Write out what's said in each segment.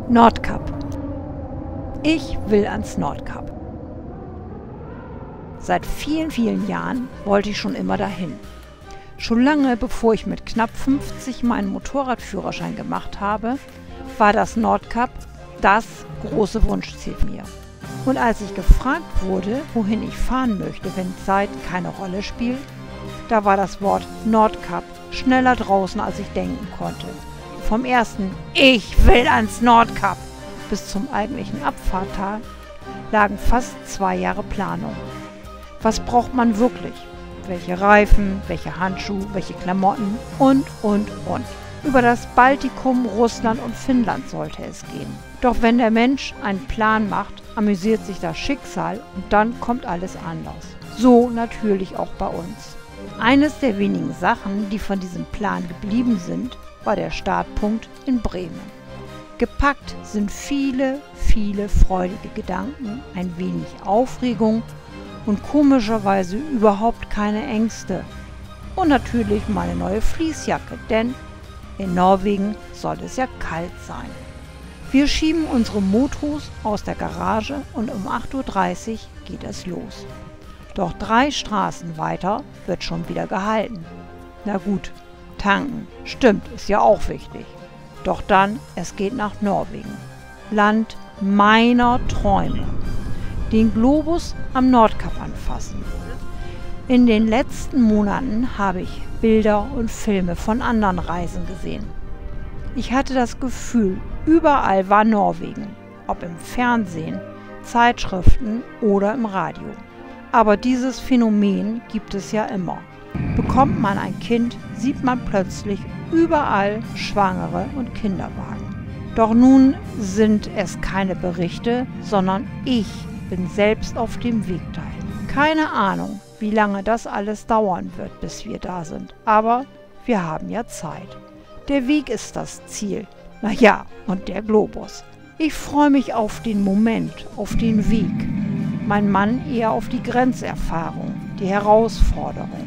Nordkap. Ich will ans Nordkap. Seit vielen, vielen Jahren wollte ich schon immer dahin. Schon lange bevor ich mit knapp 50 meinen Motorradführerschein gemacht habe, war das Nordkap das große Wunschziel von mir. Und als ich gefragt wurde, wohin ich fahren möchte, wenn Zeit keine Rolle spielt, da war das Wort Nordkap schneller draußen, als ich denken konnte. Vom ersten "Ich will ans Nordkap" bis zum eigentlichen Abfahrttag lagen fast 2 Jahre Planung. Was braucht man wirklich? Welche Reifen, welche Handschuhe, welche Klamotten und. Über das Baltikum, Russland und Finnland sollte es gehen. Doch wenn der Mensch einen Plan macht, amüsiert sich das Schicksal und dann kommt alles anders. So natürlich auch bei uns. Eines der wenigen Sachen, die von diesem Plan geblieben sind, war der Startpunkt in Bremen. Gepackt sind viele, viele freudige Gedanken, ein wenig Aufregung und komischerweise überhaupt keine Ängste. Und natürlich meine neue Fließjacke, denn in Norwegen soll es ja kalt sein. Wir schieben unsere Motos aus der Garage und um 8:30 Uhr geht es los. Doch 3 Straßen weiter wird schon wieder gehalten. Na gut, tanken, stimmt, ist ja auch wichtig. Doch dann, es geht nach Norwegen. Land meiner Träume. Den Globus am Nordkap anfassen. In den letzten Monaten habe ich Bilder und Filme von anderen Reisen gesehen. Ich hatte das Gefühl, überall war Norwegen, ob im Fernsehen, Zeitschriften oder im Radio. Aber dieses Phänomen gibt es ja immer. Bekommt man ein Kind, sieht man plötzlich überall Schwangere und Kinderwagen. Doch nun sind es keine Berichte, sondern ich bin selbst auf dem Weg dahin. Keine Ahnung, wie lange das alles dauern wird, bis wir da sind. Aber wir haben ja Zeit. Der Weg ist das Ziel. Naja, und der Globus. Ich freue mich auf den Moment, auf den Weg. Mein Mann eher auf die Grenzerfahrung, die Herausforderung.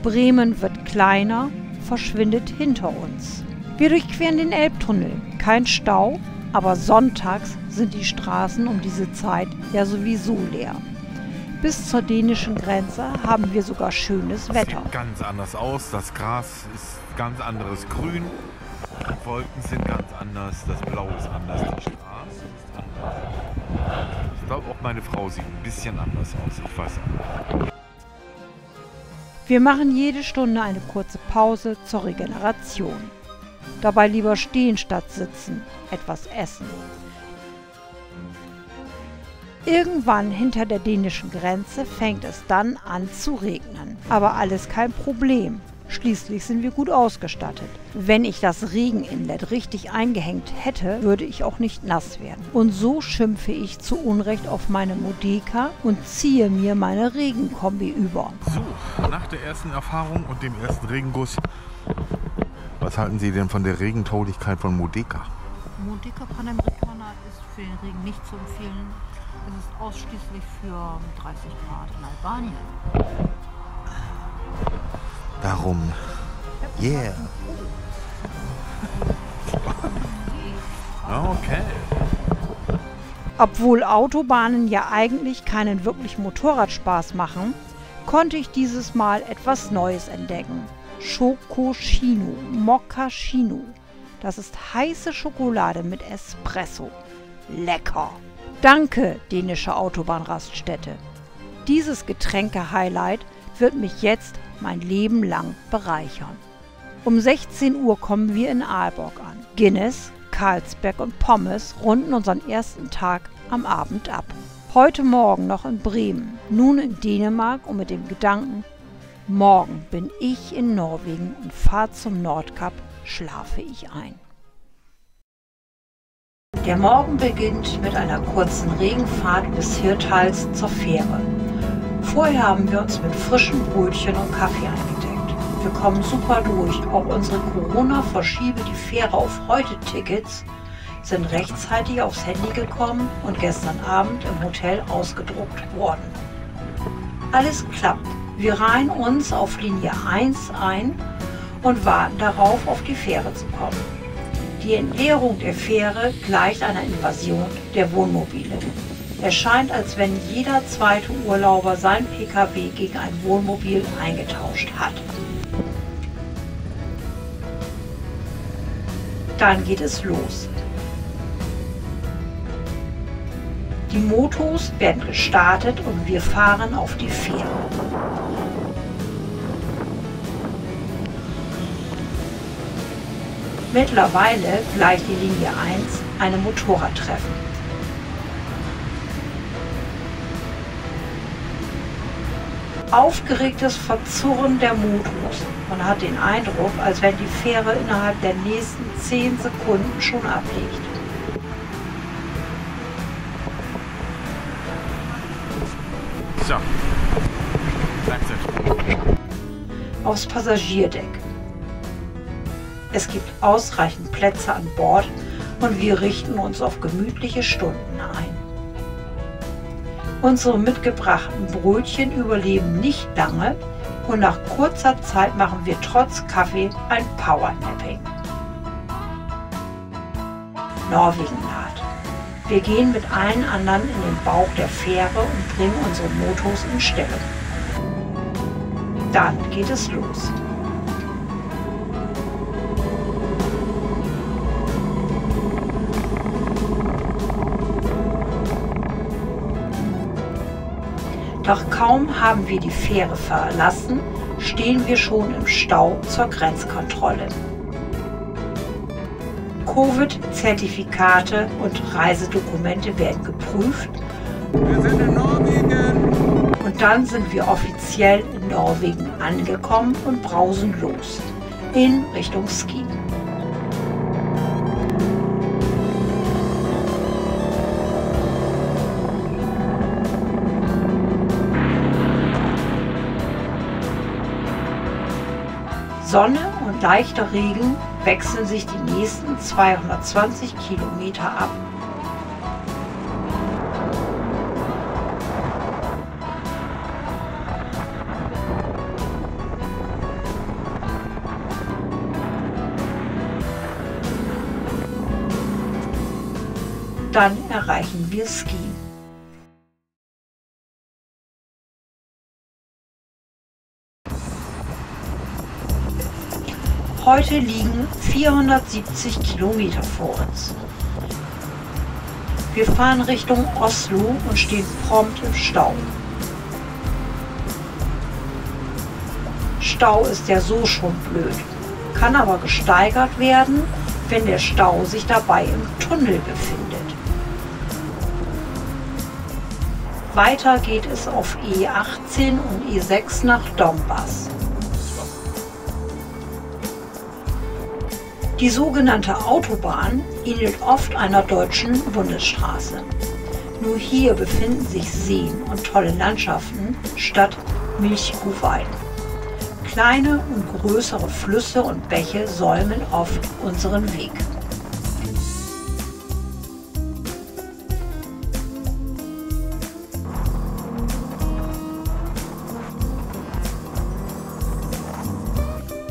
Bremen wird kleiner, verschwindet hinter uns. Wir durchqueren den Elbtunnel. Kein Stau, aber sonntags sind die Straßen um diese Zeit ja sowieso leer. Bis zur dänischen Grenze haben wir sogar schönes Wetter. Sieht ganz anders aus, das Gras ist ganz anderes Grün, die Wolken sind ganz anders, das Blau ist anders, die Straße ist anders. Ich glaube auch meine Frau sieht ein bisschen anders aus, ich weiß nicht. Wir machen jede Stunde eine kurze Pause zur Regeneration. Dabei lieber stehen statt sitzen, etwas essen. Irgendwann hinter der dänischen Grenze fängt es dann an zu regnen. Aber alles kein Problem. Schließlich sind wir gut ausgestattet. Wenn ich das Regeninlet richtig eingehängt hätte, würde ich auch nicht nass werden. Und so schimpfe ich zu Unrecht auf meine Modeka und ziehe mir meine Regenkombi über. So, nach der ersten Erfahrung und dem ersten Regenguss, was halten Sie denn von der Regentauglichkeit von Modeka? Modeka Panamericana ist für den Regen nicht zu empfehlen. Es ist ausschließlich für 30 Grad in Albanien. Darum, yeah. Okay. Obwohl Autobahnen ja eigentlich keinen wirklichen Motorradspaß machen, konnte ich dieses Mal etwas Neues entdecken. Schokoschino, Mochaccino. Das ist heiße Schokolade mit Espresso. Lecker! Danke, dänische Autobahnraststätte. Dieses Getränke-Highlight wird mich jetzt mein Leben lang bereichern. Um 16 Uhr kommen wir in Aalborg an. Guinness, Carlsberg und Pommes runden unseren ersten Tag am Abend ab. Heute Morgen noch in Bremen, nun in Dänemark und mit dem Gedanken, morgen bin ich in Norwegen und fahre zum Nordkap, schlafe ich ein. Der Morgen beginnt mit einer kurzen Regenfahrt bis Hirtshals zur Fähre. Vorher haben wir uns mit frischen Brötchen und Kaffee eingedeckt. Wir kommen super durch, auch unsere Corona-Verschiebe die Fähre auf Heute-Tickets sind rechtzeitig aufs Handy gekommen und gestern Abend im Hotel ausgedruckt worden. Alles klappt. Wir reihen uns auf Linie 1 ein und warten darauf, auf die Fähre zu kommen. Die Entleerung der Fähre gleicht einer Invasion der Wohnmobile. Es scheint, als wenn jeder zweite Urlauber sein Pkw gegen ein Wohnmobil eingetauscht hat. Dann geht es los. Die Motos werden gestartet und wir fahren auf die Fähre. Mittlerweile gleicht die Linie 1 einem Motorradtreffen. Aufgeregtes Verzurren der Motos. Man hat den Eindruck, als wenn die Fähre innerhalb der nächsten 10 Sekunden schon ablegt. So, that's it. Aufs Passagierdeck. Es gibt ausreichend Plätze an Bord und wir richten uns auf gemütliche Stunden ein. Unsere mitgebrachten Brötchen überleben nicht lange und nach kurzer Zeit machen wir trotz Kaffee ein Powernapping. Norwegen naht. Wir gehen mit allen anderen in den Bauch der Fähre und bringen unsere Motos in Stellung. Dann geht es los. Doch kaum haben wir die Fähre verlassen, stehen wir schon im Stau zur Grenzkontrolle. Covid-Zertifikate und Reisedokumente werden geprüft. Wir sind in Norwegen! Und dann sind wir offiziell in Norwegen angekommen und brausen los in Richtung Skien. Sonne und leichter Regen wechseln sich die nächsten 220 Kilometer ab. Dann erreichen wir Skien. Heute liegen 470 Kilometer vor uns. Wir fahren Richtung Oslo und stehen prompt im Stau. Stau ist ja so schon blöd, kann aber gesteigert werden, wenn der Stau sich dabei im Tunnel befindet. Weiter geht es auf E18 und E6 nach Donbass. Die sogenannte Autobahn ähnelt oft einer deutschen Bundesstraße. Nur hier befinden sich Seen und tolle Landschaften statt Milchkuhweiden. Kleine und größere Flüsse und Bäche säumen oft unseren Weg.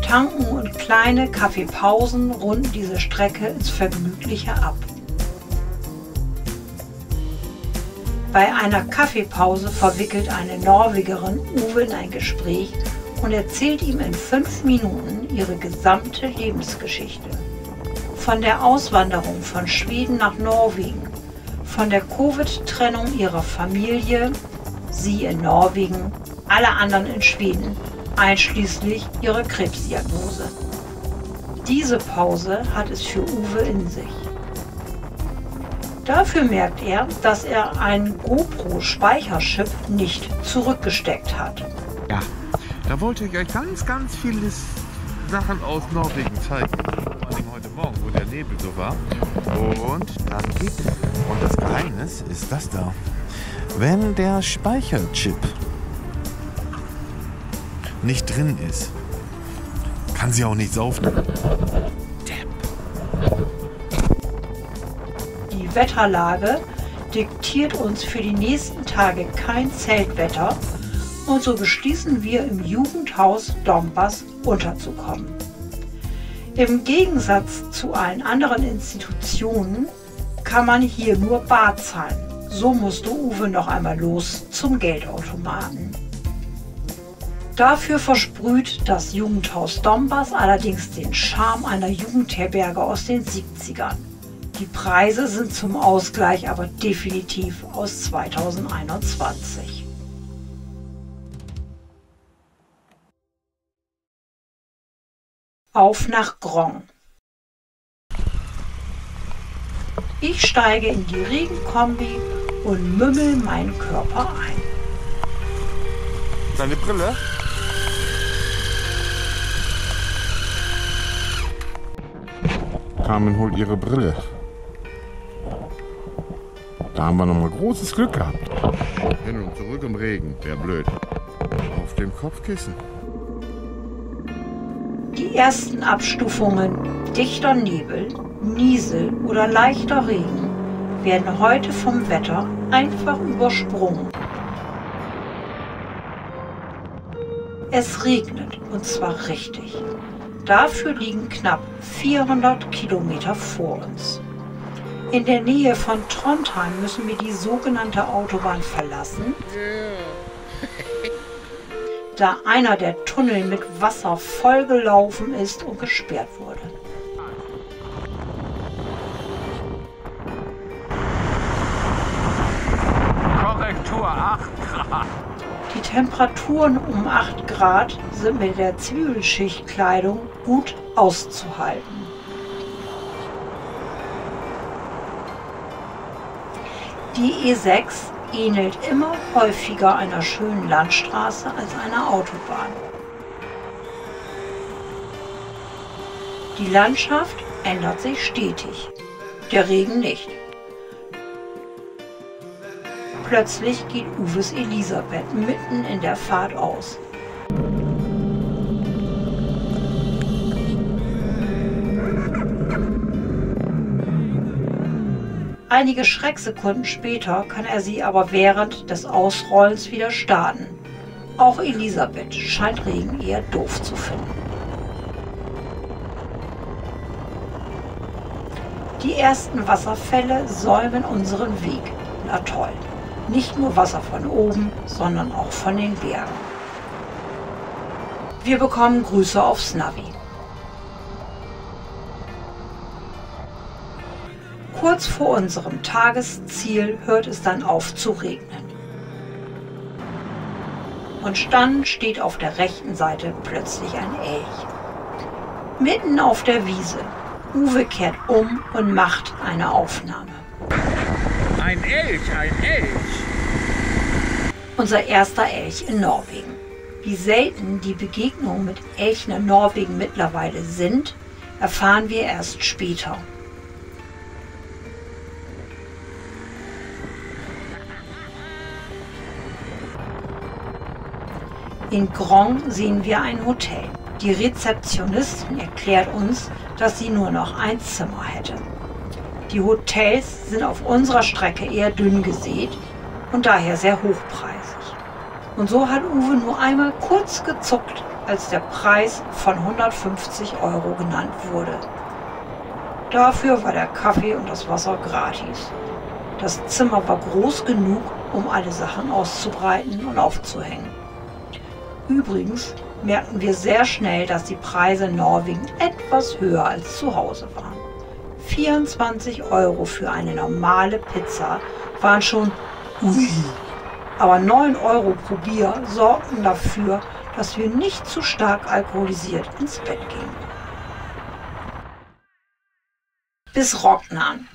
Tanken und kleine Kaffeepausen runden diese Strecke ins Vergnügliche ab. Bei einer Kaffeepause verwickelt eine Norwegerin Uwe in ein Gespräch und erzählt ihm in 5 Minuten ihre gesamte Lebensgeschichte. Von der Auswanderung von Schweden nach Norwegen, von der Covid-Trennung ihrer Familie, sie in Norwegen, alle anderen in Schweden, einschließlich ihrer Krebsdiagnose. Diese Pause hat es für Uwe in sich. Dafür merkt er, dass er einen GoPro-Speicherchip nicht zurückgesteckt hat. Ja, da wollte ich euch ganz viele Sachen aus Norwegen zeigen. Vor allem heute Morgen, wo der Nebel so war. Und dann geht. Und das Geheimnis ist das da. Wenn der Speicherchip nicht drin ist, kann sie auch nichts aufnehmen. Die Wetterlage diktiert uns für die nächsten Tage kein Zeltwetter und so beschließen wir im Jugendhaus Donbass unterzukommen. Im Gegensatz zu allen anderen Institutionen kann man hier nur bar zahlen. So musste Uwe noch einmal los zum Geldautomaten. Dafür versprüht das Jugendhaus Dombas allerdings den Charme einer Jugendherberge aus den 70ern. Die Preise sind zum Ausgleich aber definitiv aus 2021. Auf nach Groń. Ich steige in die Regenkombi und mümmel meinen Körper ein. Deine Brille? Carmen holt ihre Brille. Da haben wir nochmal großes Glück gehabt. Hin und zurück im Regen, der blöd. Auf dem Kopfkissen. Die ersten Abstufungen, dichter Nebel, Niesel oder leichter Regen, werden heute vom Wetter einfach übersprungen. Es regnet, und zwar richtig. Dafür liegen knapp 400 Kilometer vor uns. In der Nähe von Trondheim müssen wir die sogenannte Autobahn verlassen, da einer der Tunnel mit Wasser vollgelaufen ist und gesperrt wurde. Korrektur 8 Grad. Die Temperaturen um 8 Grad sind mit der Zwiebelschichtkleidung gut auszuhalten. Die E6 ähnelt immer häufiger einer schönen Landstraße als einer Autobahn. Die Landschaft ändert sich stetig, der Regen nicht. Plötzlich geht Uwes Elisabeth mitten in der Fahrt aus. Einige Schrecksekunden später kann er sie aber während des Ausrollens wieder starten. Auch Elisabeth scheint Regen eher doof zu finden. Die ersten Wasserfälle säumen unseren Weg. Na toll. Nicht nur Wasser von oben, sondern auch von den Bergen. Wir bekommen Grüße aufs Navi. Kurz vor unserem Tagesziel hört es dann auf zu regnen. Und dann steht auf der rechten Seite plötzlich ein Elch. Mitten auf der Wiese. Uwe kehrt um und macht eine Aufnahme. Ein Elch, ein Elch! Unser erster Elch in Norwegen. Wie selten die Begegnungen mit Elchen in Norwegen mittlerweile sind, erfahren wir erst später. In Groń sehen wir ein Hotel. Die Rezeptionistin erklärt uns, dass sie nur noch ein Zimmer hätte. Die Hotels sind auf unserer Strecke eher dünn gesät und daher sehr hochpreisig. Und so hat Uwe nur einmal kurz gezuckt, als der Preis von 150 € genannt wurde. Dafür war der Kaffee und das Wasser gratis. Das Zimmer war groß genug, um alle Sachen auszubreiten und aufzuhängen. Übrigens merkten wir sehr schnell, dass die Preise in Norwegen etwas höher als zu Hause waren. 24 € für eine normale Pizza waren schon ui. Aber 9 € pro Bier sorgten dafür, dass wir nicht zu stark alkoholisiert ins Bett gingen. Bis Rognan.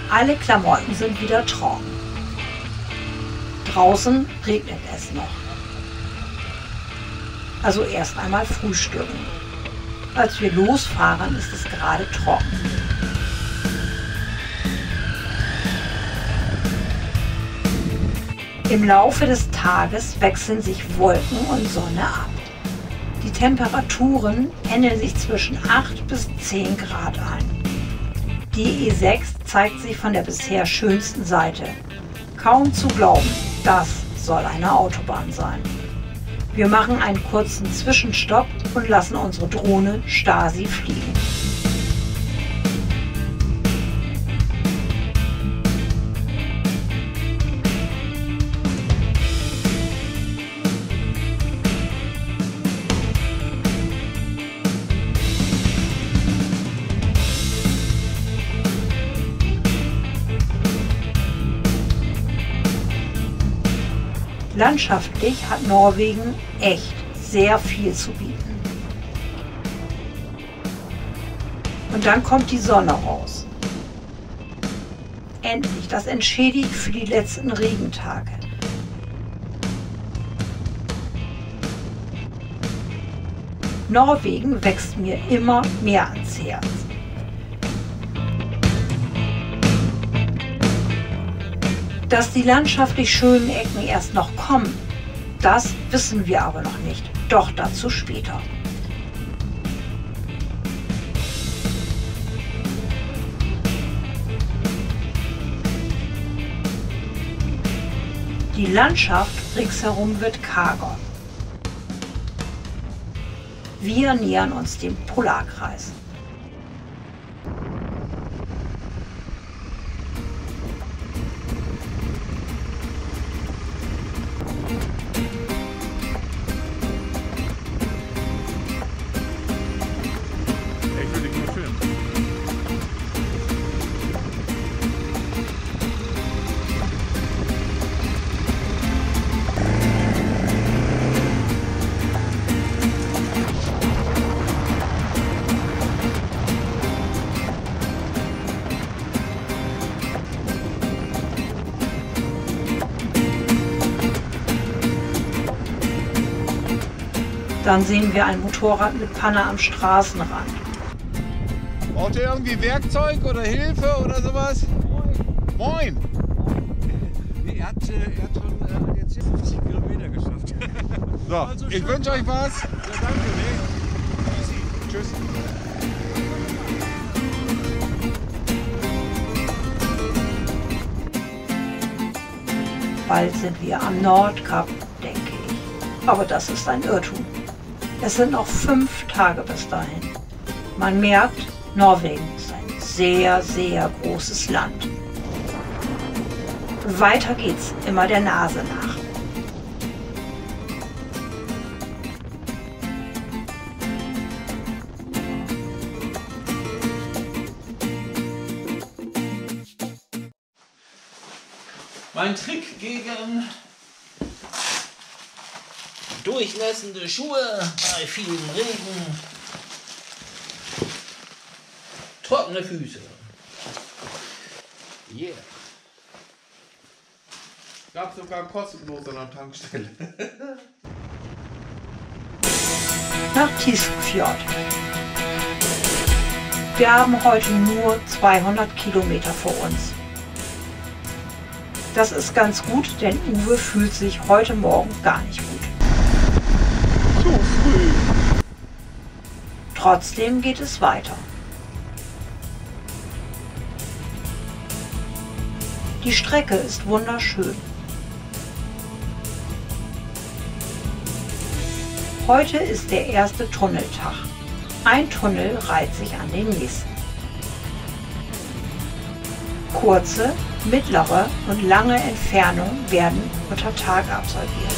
Alle Klamotten sind wieder trocken. Draußen regnet es noch. Also erst einmal frühstücken. Als wir losfahren, ist es gerade trocken. Im Laufe des Tages wechseln sich Wolken und Sonne ab. Die Temperaturen pendeln sich zwischen 8 bis 10 Grad ein. Die E6 zeigt sich von der bisher schönsten Seite. Kaum zu glauben, das soll eine Autobahn sein. Wir machen einen kurzen Zwischenstopp und lassen unsere Drohne Stasi fliegen. Landschaftlich hat Norwegen echt sehr viel zu bieten. Und dann kommt die Sonne raus. Endlich, das entschädigt für die letzten Regentage. Norwegen wächst mir immer mehr ans Herz. Dass die landschaftlich schönen Ecken erst noch kommen, das wissen wir aber noch nicht. Doch dazu später. Die Landschaft ringsherum wird karger. Wir nähern uns dem Polarkreis. Dann sehen wir ein Motorrad mit Panne am Straßenrand. Braucht ihr irgendwie Werkzeug oder Hilfe oder sowas? Moin! Nee, er hat schon jetzt 50 Kilometer geschafft. So, Also ich schön. wünsche euch was. Ja, danke, ne? Easy. Tschüss. Bald sind wir am Nordkap, denke ich. Aber das ist ein Irrtum. Es sind noch 5 Tage bis dahin. Man merkt, Norwegen ist ein sehr, sehr großes Land. Weiter geht's immer der Nase nach. Mein Trick gegen durchnässende Schuhe bei vielem Regen. Trockene Füße. Yeah. Gab sogar kostenlos an der Tankstelle. Nach Tysfjord. Wir haben heute nur 200 Kilometer vor uns. Das ist ganz gut, denn Uwe fühlt sich heute Morgen gar nicht gut. Zu früh. Trotzdem geht es weiter. Die Strecke ist wunderschön. Heute ist der erste Tunneltag. Ein Tunnel reiht sich an den nächsten. Kurze, mittlere und lange Entfernungen werden unter Tag absolviert.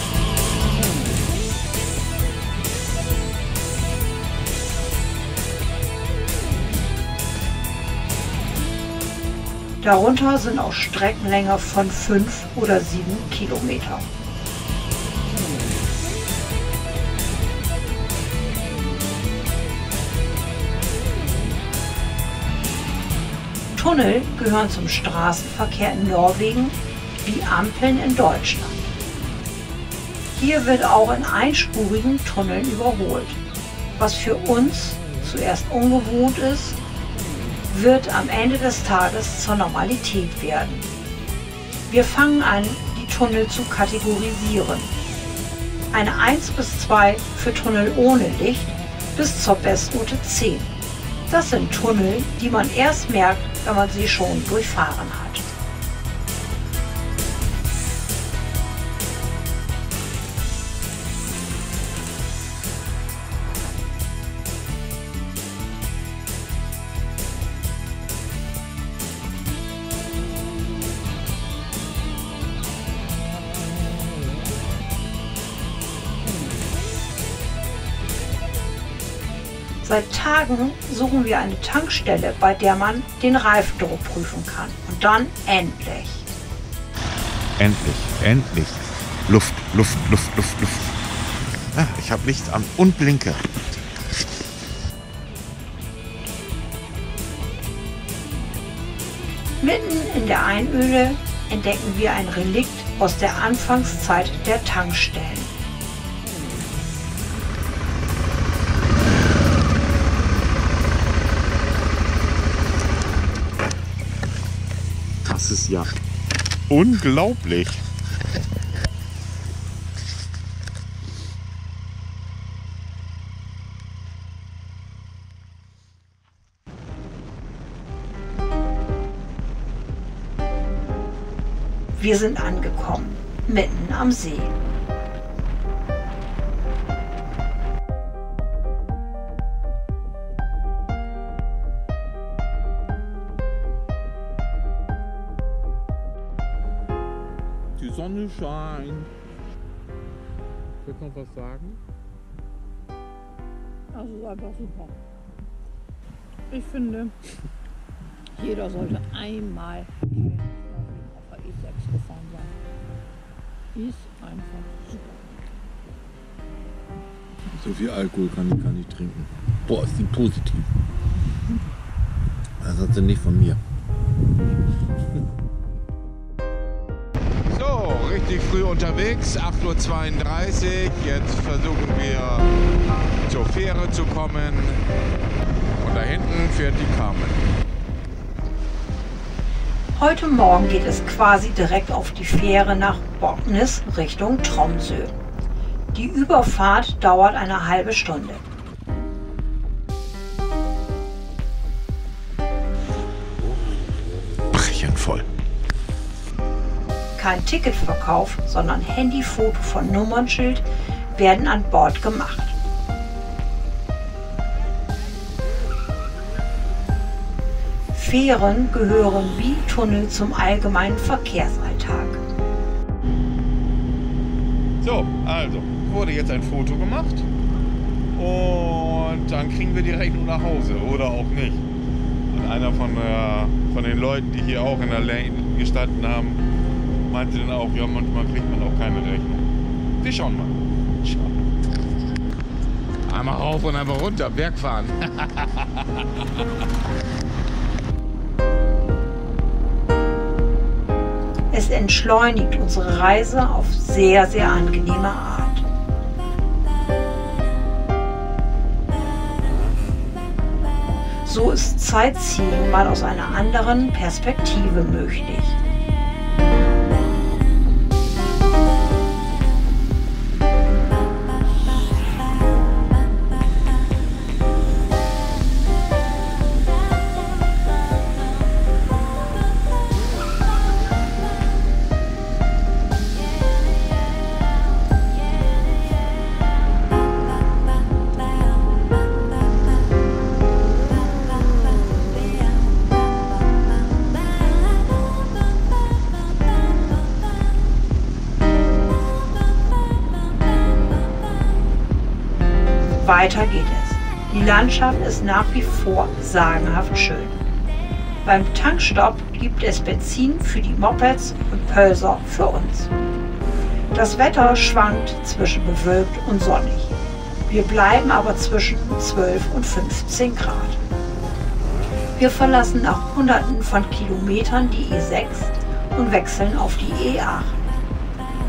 Darunter sind auch Streckenlänge von 5 oder 7 Kilometer. Tunnel gehören zum Straßenverkehr in Norwegen wie Ampeln in Deutschland. Hier wird auch in einspurigen Tunneln überholt. Was für uns zuerst ungewohnt ist, wird am Ende des Tages zur Normalität werden. Wir fangen an, die Tunnel zu kategorisieren. Eine 1 bis 2 für Tunnel ohne Licht bis zur Bestnote 10. Das sind Tunnel, die man erst merkt, wenn man sie schon durchfahren hat. Seit Tagen suchen wir eine Tankstelle, bei der man den Reifendruck prüfen kann. Und dann endlich. Endlich. Luft. Ah, ich habe Licht an und Blinker. Mitten in der Einöde entdecken wir ein Relikt aus der Anfangszeit der Tankstellen. Das ist ja unglaublich. Wir sind angekommen, mitten am See. Die Sonne scheint. Willst du noch was sagen? Das ist einfach super. Ich finde, jeder sollte einmal auf der E6 gefahren sein. Ist einfach super. So viel Alkohol kann ich gar nicht trinken. Boah, ist die positiv. Das hat sie nicht von mir. So, richtig früh unterwegs, 8:32 Uhr. Jetzt versuchen wir zur Fähre zu kommen. Und da hinten fährt die Carmen. Heute Morgen geht es quasi direkt auf die Fähre nach Bognes Richtung Tromsø. Die Überfahrt dauert eine halbe Stunde. Brechend voll. Kein Ticketverkauf, sondern Handyfoto von Nummernschild werden an Bord gemacht. Fähren gehören wie Tunnel zum allgemeinen Verkehrsalltag. So, also wurde jetzt ein Foto gemacht und dann kriegen wir die Rechnung nach Hause oder auch nicht. Und einer von den Leuten, die hier auch in der Lane gestanden haben, meinte dann auch, ja, manchmal kriegt man auch keine Rechnung. Wir schauen mal. Einmal rauf und einmal runter, Berg fahren. Es entschleunigt unsere Reise auf sehr, sehr angenehme Art. So ist Sightseeing mal aus einer anderen Perspektive möglich. Weiter geht es. Die Landschaft ist nach wie vor sagenhaft schön. Beim Tankstopp gibt es Benzin für die Mopeds und Pölser für uns. Das Wetter schwankt zwischen bewölkt und sonnig. Wir bleiben aber zwischen 12 und 15 Grad. Wir verlassen nach Hunderten von Kilometern die E6 und wechseln auf die E8.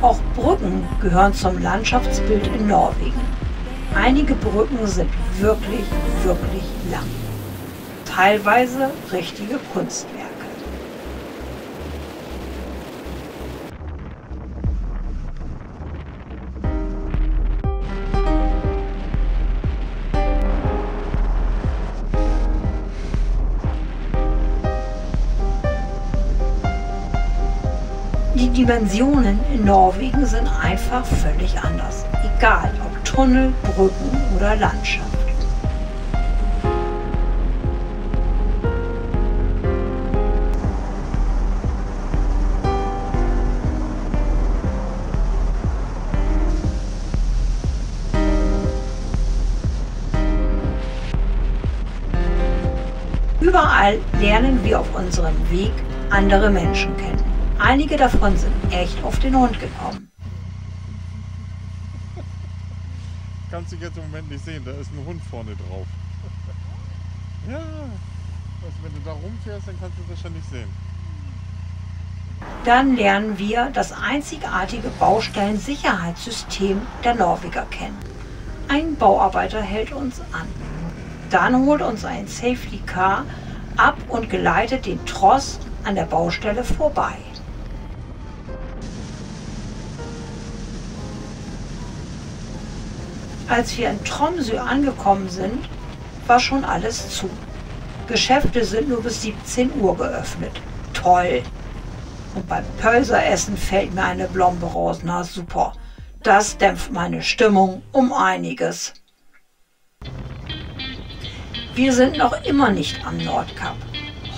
Auch Brücken gehören zum Landschaftsbild in Norwegen. Einige Brücken sind wirklich, wirklich lang. Teilweise richtige Kunstwerke. Die Dimensionen in Norwegen sind einfach völlig anders, egal ob Tunnel, Brücken oder Landschaft. Überall lernen wir auf unserem Weg andere Menschen kennen. Einige davon sind echt auf den Hund gekommen. Kannst du jetzt im Moment nicht sehen, da ist ein Hund vorne drauf. Ja, also wenn du da rumfährst, dann kannst du das schon nicht sehen. Dann lernen wir das einzigartige Baustellensicherheitssystem der Norweger kennen. Ein Bauarbeiter hält uns an. Dann holt uns ein Safety Car ab und geleitet den Tross an der Baustelle vorbei. Als wir in Tromsø angekommen sind, war schon alles zu. Geschäfte sind nur bis 17 Uhr geöffnet. Toll! Und beim Pölseressen fällt mir eine Blombe raus. Na super, das dämpft meine Stimmung um einiges. Wir sind noch immer nicht am Nordkap.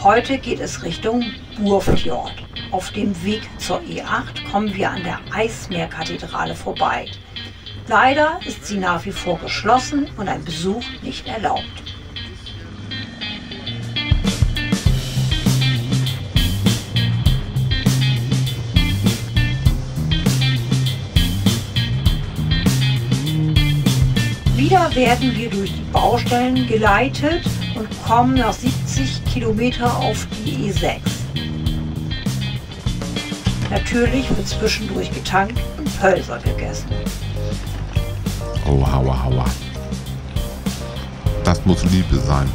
Heute geht es Richtung Burfjord. Auf dem Weg zur E8 kommen wir an der Eismeerkathedrale vorbei. Leider ist sie nach wie vor geschlossen und ein Besuch nicht erlaubt. Wieder werden wir durch die Baustellen geleitet und kommen nach 70 Kilometer auf die E6. Natürlich wird zwischendurch getankt und Pölser gegessen. Oh, Haua, Haua. Das muss Liebe sein.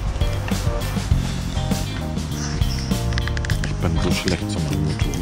Ich bin so schlecht zum Motorrad.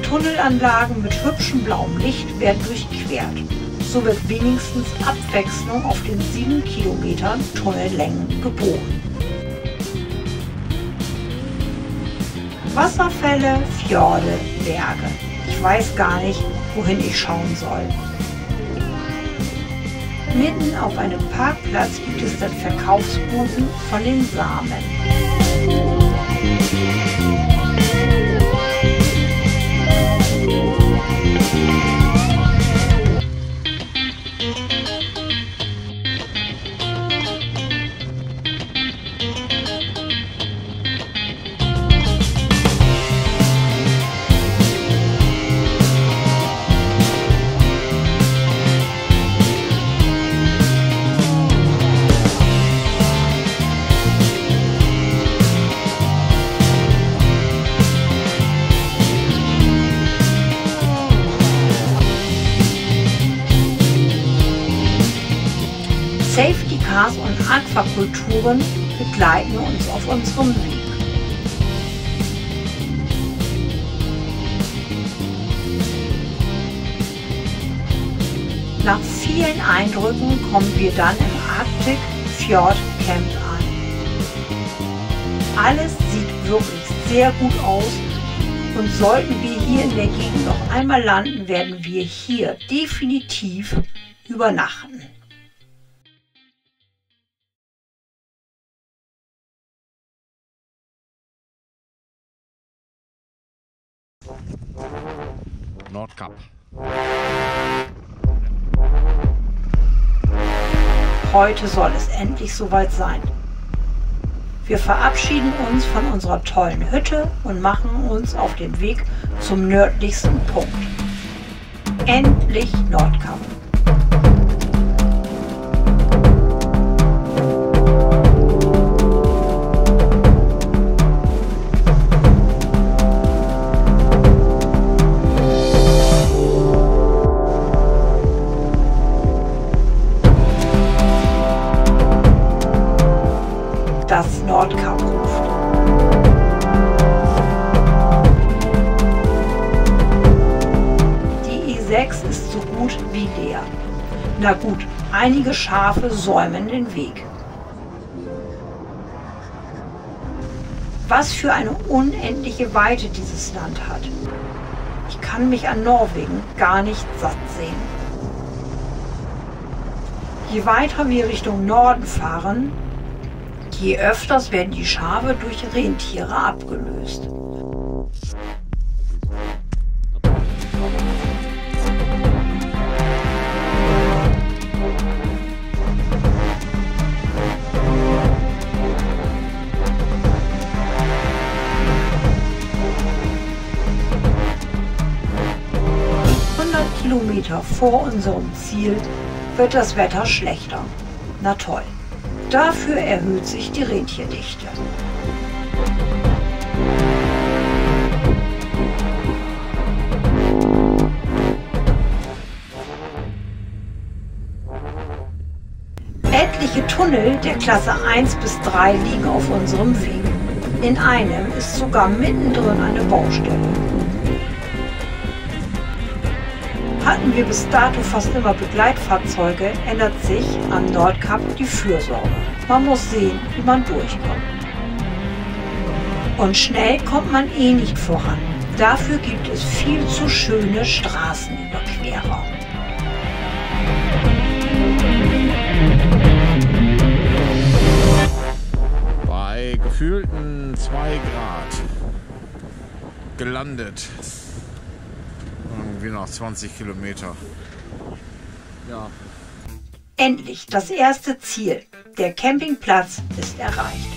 Tunnelanlagen mit hübschem blauem Licht werden durchquert. So wird wenigstens Abwechslung auf den 7 Kilometern Tunnellängen geboten. Wasserfälle, Fjorde, Berge. Ich weiß gar nicht, wohin ich schauen soll. Mitten auf einem Parkplatz gibt es dann Verkaufsbuden von den Samen. Safety Cars und Aquakulturen begleiten uns auf unserem Weg. Nach vielen Eindrücken kommen wir dann im Arctic Fjord Camp an. Alles sieht wirklich sehr gut aus und sollten wir hier in der Gegend noch einmal landen, werden wir hier definitiv übernachten. Nordkap. Heute soll es endlich soweit sein. Wir verabschieden uns von unserer tollen Hütte und machen uns auf den Weg zum nördlichsten Punkt. Endlich Nordkap. Das Nordkap ruft. Die E6 ist so gut wie leer. Na gut, einige Schafe säumen den Weg. Was für eine unendliche Weite dieses Land hat. Ich kann mich an Norwegen gar nicht satt sehen. Je weiter wir Richtung Norden fahren, je öfters werden die Schafe durch Rentiere abgelöst. Kilometer vor unserem Ziel wird das Wetter schlechter. Na toll. Dafür erhöht sich die Rentierdichte. Etliche Tunnel der Klasse 1 bis 3 liegen auf unserem Weg. In einem ist sogar mittendrin eine Baustelle. Hatten wir bis dato fast immer Begleitfahrzeuge, ändert sich am Nordkap die Fürsorge. Man muss sehen, wie man durchkommt. Und schnell kommt man eh nicht voran. Dafür gibt es viel zu schöne Straßenüberquerer. Bei gefühlten 2 Grad gelandet. Irgendwie noch 20 Kilometer. Ja. Endlich das erste Ziel. Der Campingplatz ist erreicht.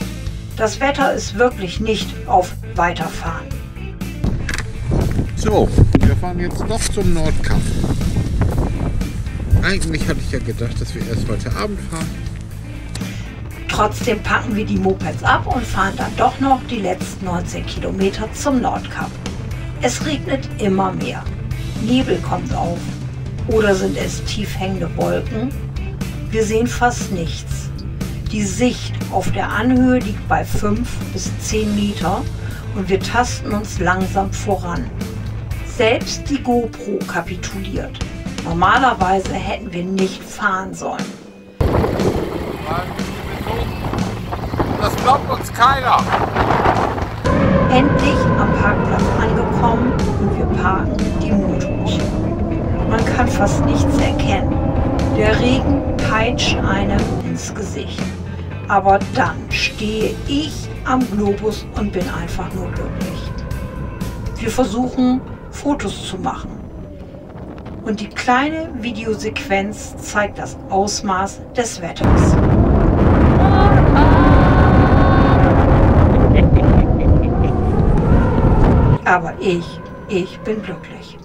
Das Wetter ist wirklich nicht auf Weiterfahren. So, wir fahren jetzt doch zum Nordkap. Eigentlich hatte ich ja gedacht, dass wir erst heute Abend fahren. Trotzdem packen wir die Mopeds ab und fahren dann doch noch die letzten 19 Kilometer zum Nordkap. Es regnet immer mehr. Nebel kommt auf. Oder sind es tief hängende Wolken? Wir sehen fast nichts. Die Sicht auf der Anhöhe liegt bei 5 bis 10 Meter und wir tasten uns langsam voran. Selbst die GoPro kapituliert. Normalerweise hätten wir nicht fahren sollen. Das glaubt uns keiner. Endlich am Parkplatz angekommen und wir parken die Motos. Man kann fast nichts erkennen. Der Regen peitscht einem ins Gesicht. Aber dann stehe ich am Globus und bin einfach nur glücklich. Wir versuchen, Fotos zu machen. Und die kleine Videosequenz zeigt das Ausmaß des Wetters. Aber ich bin glücklich.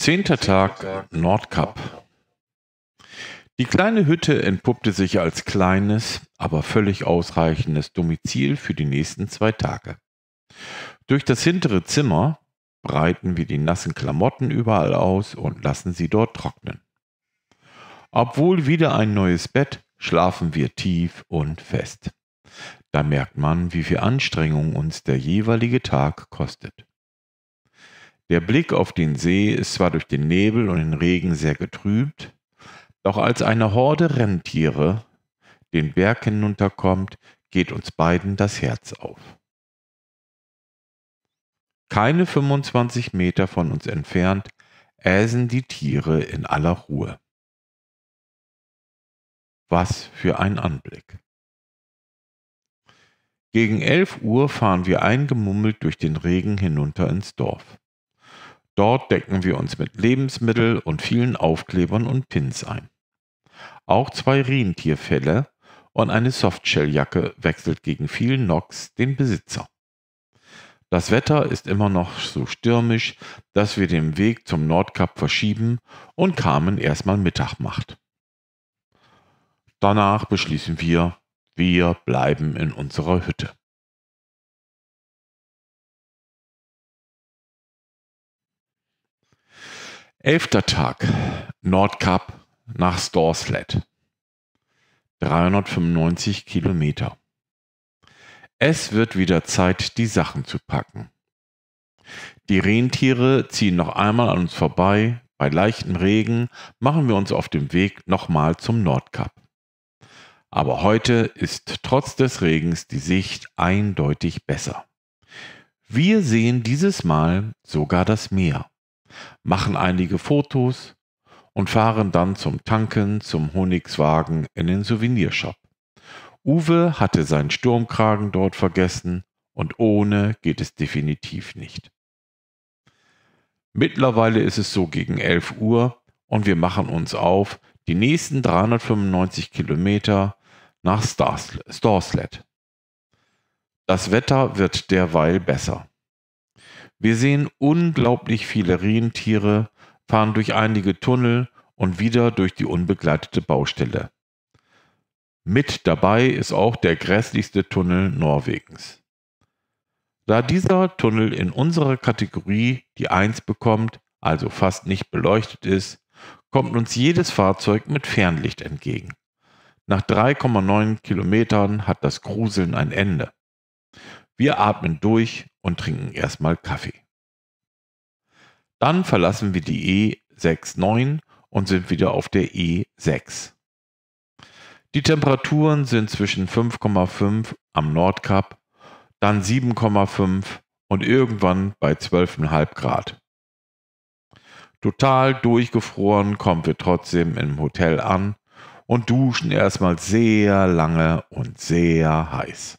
10. Tag Nordkap. Die kleine Hütte entpuppte sich als kleines, aber völlig ausreichendes Domizil für die nächsten 2 Tage. Durch das hintere Zimmer breiten wir die nassen Klamotten überall aus und lassen sie dort trocknen. Obwohl wieder ein neues Bett, schlafen wir tief und fest. Da merkt man, wie viel Anstrengung uns der jeweilige Tag kostet. Der Blick auf den See ist zwar durch den Nebel und den Regen sehr getrübt, doch als eine Horde Rentiere den Berg hinunterkommt, geht uns beiden das Herz auf. Keine 25 Meter von uns entfernt äsen die Tiere in aller Ruhe. Was für ein Anblick! Gegen 11 Uhr fahren wir eingemummelt durch den Regen hinunter ins Dorf. Dort decken wir uns mit Lebensmittel und vielen Aufklebern und Pins ein. Auch 2 Rentierfelle und eine Softshelljacke wechselt gegen viel Nox den Besitzer. Das Wetter ist immer noch so stürmisch, dass wir den Weg zum Nordkap verschieben und Carmen erstmal Mittag macht. Danach beschließen wir bleiben in unserer Hütte. Elfter Tag Nordkap nach Storslet. 395 Kilometer. Es wird wieder Zeit, die Sachen zu packen. Die Rentiere ziehen noch einmal an uns vorbei. Bei leichtem Regen machen wir uns auf dem Weg nochmal zum Nordkap. Aber heute ist trotz des Regens die Sicht eindeutig besser. Wir sehen dieses Mal sogar das Meer, machen einige Fotos und fahren dann zum Tanken zum Honigswagen in den Souvenirshop. Uwe hatte seinen Sturmkragen dort vergessen und ohne geht es definitiv nicht. Mittlerweile ist es so gegen 11 Uhr und wir machen uns auf die nächsten 395 Kilometer nach Storslet. Das Wetter wird derweil besser. Wir sehen unglaublich viele Rentiere, fahren durch einige Tunnel und wieder durch die unbegleitete Baustelle. Mit dabei ist auch der grässlichste Tunnel Norwegens. Da dieser Tunnel in unserer Kategorie die 1 bekommt, also fast nicht beleuchtet ist, kommt uns jedes Fahrzeug mit Fernlicht entgegen. Nach 3,9 Kilometern hat das Gruseln ein Ende. Wir atmen durch und trinken erstmal Kaffee. Dann verlassen wir die E69 und sind wieder auf der E6. Die Temperaturen sind zwischen 5,5 am Nordkap, dann 7,5 und irgendwann bei 12,5 Grad. Total durchgefroren kommen wir trotzdem im Hotel an und duschen erstmal sehr lange und sehr heiß.